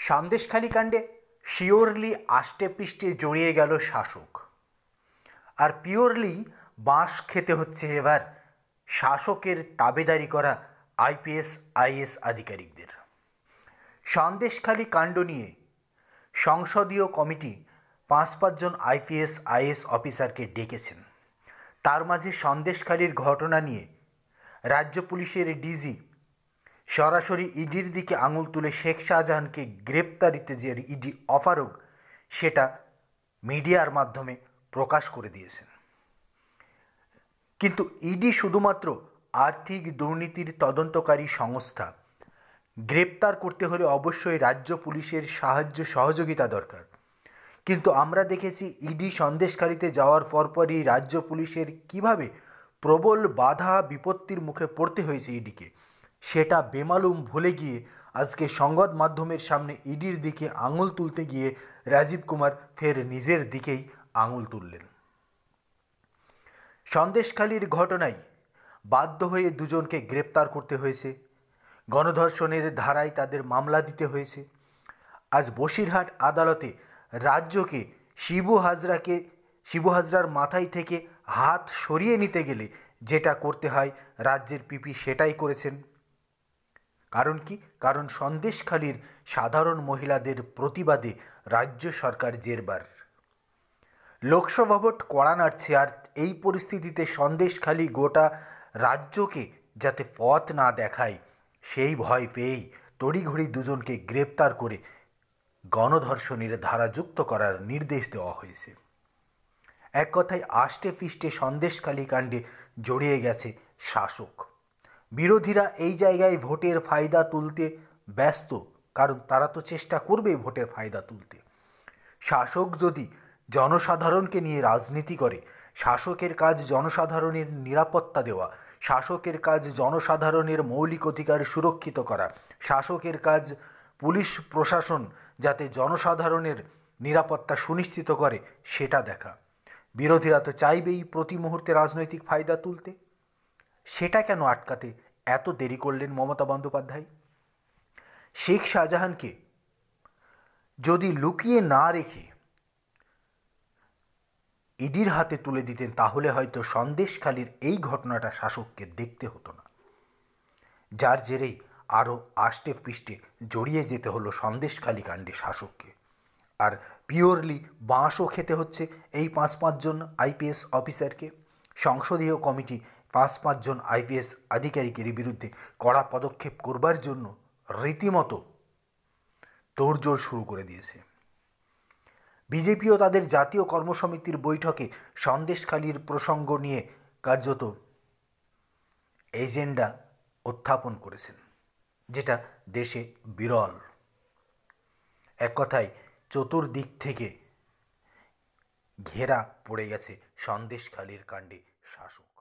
সন্দেশখালী কাণ্ডে শিওরলি আষ্টে পৃষ্ঠে জড়িয়ে গেল শাসক, আর পিওরলি বাঁশ খেতে হচ্ছে এবার শাসকের তাবেদারি করা আইপিএস আইএস আধিকারিকদের। সন্দেশখালী কাণ্ড নিয়ে সংসদীয় কমিটি পাঁচজন আইপিএস আইএস অফিসারকে ডেকেছেন। তার মাঝে সন্দেশখালীর ঘটনা নিয়ে রাজ্য পুলিশের ডিজি সরাসরি ইডির দিকে আঙুল তুলে শেখ শাহজাহানকে গ্রেপ্তারিতে যে ইডি অপারগ সেটা মিডিয়ার মাধ্যমে প্রকাশ করে দিয়েছেন। কিন্তু ইডি শুধুমাত্র আর্থিক দুর্নীতির তদন্তকারী সংস্থা। গ্রেপ্তার করতে হলে অবশ্যই রাজ্য পুলিশের সাহায্য সহযোগিতা দরকার। কিন্তু আমরা দেখেছি ইডি সন্দেশখালীতে যাওয়ার পরপরই রাজ্য পুলিশের কিভাবে প্রবল বাধা বিপত্তির মুখে পড়তে হয়েছে ইডিকে, সেটা বেমালুম ভুলে গিয়ে আজকে সংবাদ মাধ্যমের সামনে ইডির দিকে আঙুল তুলতে গিয়ে রাজীব কুমার ফের নিজের দিকেই আঙুল তুললেন। সন্দেশখালীর ঘটনায় বাধ্য হয়ে দুজনকে গ্রেপ্তার করতে হয়েছে, গণধর্ষণের ধারায় তাদের মামলা দিতে হয়েছে। আজ বসিরহাট আদালতে রাজ্যকে শিবু হাজরার মাথায় থেকে হাত সরিয়ে নিতে গেলে যেটা করতে হয় রাজ্যের পিপি সেটাই করেছেন। কারণ কি? কারণ সন্দেশখালীর সাধারণ মহিলাদের প্রতিবাদে রাজ্য সরকার জেরবার। লোকসভা ভোট কড়া নাড়ছে, আর এই পরিস্থিতিতে সন্দেশখালী গোটা রাজ্যকে যাতে পথ না দেখায় সেই ভয় পেয়েই তড়িঘড়ি দুজনকে গ্রেপ্তার করে গণধর্ষণের ধারা যুক্ত করার নির্দেশ দেওয়া হয়েছে। এক কথায় আষ্টে পৃষ্ঠে সন্দেশখালী কাণ্ডে জড়িয়ে গেছে শাসক। বিরোধীরা এই জায়গায় ভোটের ফায়দা তুলতে ব্যস্ত, কারণ তারা তো চেষ্টা করবে ভোটের ফায়দা তুলতে। শাসক যদি জনসাধারণকে নিয়ে রাজনীতি করে, শাসকের কাজ জনসাধারণের নিরাপত্তা দেওয়া, শাসকের কাজ জনসাধারণের মৌলিক অধিকার সুরক্ষিত করা, শাসকের কাজ পুলিশ প্রশাসন যাতে জনসাধারণের নিরাপত্তা সুনিশ্চিত করে সেটা দেখা। বিরোধীরা তো চাইবেই প্রতি মুহূর্তে রাজনৈতিক ফায়দা তুলতে। সেটা কেন আটকাতে এত দেরি করলেন মমতা বন্দ্যোপাধ্যায়? শেখ শাহজাহানকে যদি লুকিয়ে না রেখে ইডির হাতে তুলে দিতেন তাহলে হয়তো সন্দেশখালীর এই ঘটনাটা শাসককে দেখতে হতো না, যার জেরেই আরও আষ্টে পৃষ্ঠে জড়িয়ে যেতে হলো সন্দেশখালী কাণ্ডে শাসককে। আর পিওরলি বাঁশও খেতে হচ্ছে এই পাঁচজন আইপিএস অফিসারকে। সংসদীয় কমিটি পাঁচজন আইপিএস আধিকারিকের বিরুদ্ধে কড়া পদক্ষেপ করবার জন্য রীতিমতো তোড়জোড় শুরু করে দিয়েছে। বিজেপিও তাদের জাতীয় কর্মসমিতির বৈঠকে সন্দেশখালীর প্রসঙ্গ নিয়ে কার্যত এজেন্ডা উত্থাপন করেছেন, যেটা দেশে বিরল। এক কথায় চতুর্দিক থেকে ঘেরা পড়ে গেছে সন্দেশখালীর কাণ্ডে শাসক।